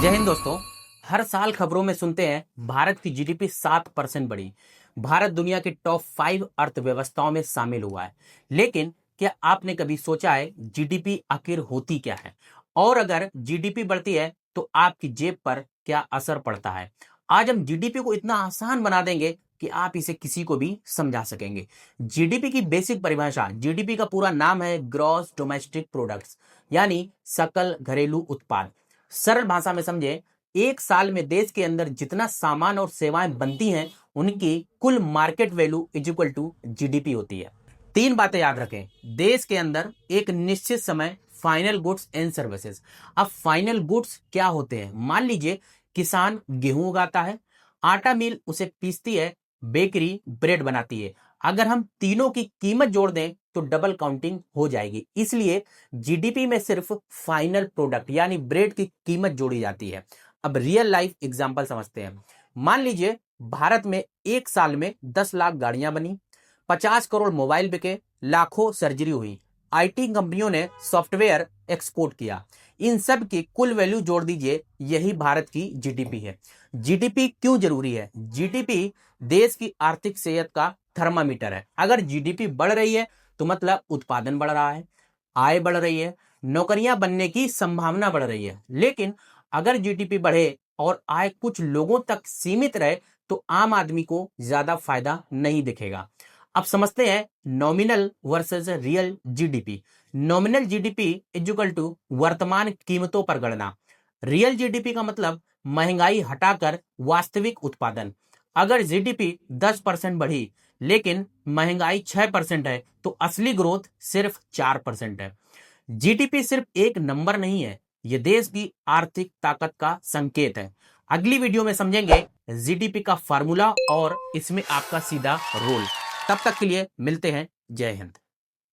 जय हिंद दोस्तों। हर साल खबरों में सुनते हैं भारत की जीडीपी 7% बढ़ी। भारत दुनिया के टॉप 5 अर्थव्यवस्थाओं में शामिल हुआ है। लेकिन क्या आपने कभी सोचा है जीडीपी आखिर होती क्या है, और अगर जीडीपी बढ़ती है तो आपकी जेब पर क्या असर पड़ता है। आज हम जीडीपी को इतना आसान बना देंगे कि आप इसे किसी को भी समझा सकेंगे। जीडीपी की बेसिक परिभाषा, जीडीपी का पूरा नाम है ग्रॉस डोमेस्टिक प्रोडक्ट्स, यानी सकल घरेलू उत्पाद। सरल भाषा में समझे, एक साल में देश के अंदर जितना सामान और सेवाएं बनती हैं उनकी कुल market value is equal to GDP होती है। तीन बातें याद रखें। देश के अंदर एक निश्चित समय फाइनल गुड्स एंड सर्विसेज। अब फाइनल गुड्स क्या होते हैं? मान लीजिए किसान गेहूं उगाता है, आटा मिल उसे पीसती है, बेकरी ब्रेड बनाती है। अगर हम तीनों की कीमत जोड़ दें तो डबल काउंटिंग हो जाएगी। इसलिए जीडीपी में सिर्फ फाइनल प्रोडक्ट यानी ब्रेड की कीमत जोड़ी जाती है। अब रियल लाइफ एग्जांपल समझते हैं। मान लीजिए भारत में एक साल में 10 लाख गाड़ियां बनी, 50 करोड़ मोबाइल बिके, लाखों सर्जरी हुई, आईटी कंपनियों ने सॉफ्टवेयर एक्सपोर्ट किया। इन सब की कुल वैल्यू जोड़ दीजिए, यही भारत की जीडीपी है। जीडीपी क्यों जरूरी है? जीडीपी देश की आर्थिक सेहत का थर्मामीटर है। अगर जीडीपी बढ़ रही है तो मतलब उत्पादन बढ़ रहा है, आय बढ़ रही है, नौकरियां बनने की संभावना बढ़ रही है। लेकिन अगर जीडीपी बढ़े और आय कुछ लोगों तक सीमित रहे तो आम आदमी को ज्यादा फायदा नहीं दिखेगा। अब समझते हैं nominal versus real GDP. Nominal GDP is equal to वर्तमान कीमतों पर गणना। रियल जीडीपी का मतलब महंगाई हटाकर वास्तविक उत्पादन। अगर जीडीपी 10% बढ़ी लेकिन महंगाई 6% है तो असली ग्रोथ सिर्फ 4% है। जीडीपी सिर्फ एक नंबर नहीं है, यह देश की आर्थिक ताकत का संकेत है। अगली वीडियो में समझेंगे जीडीपी का फार्मूला और इसमें आपका सीधा रोल। तब तक के लिए मिलते हैं। जय हिंद।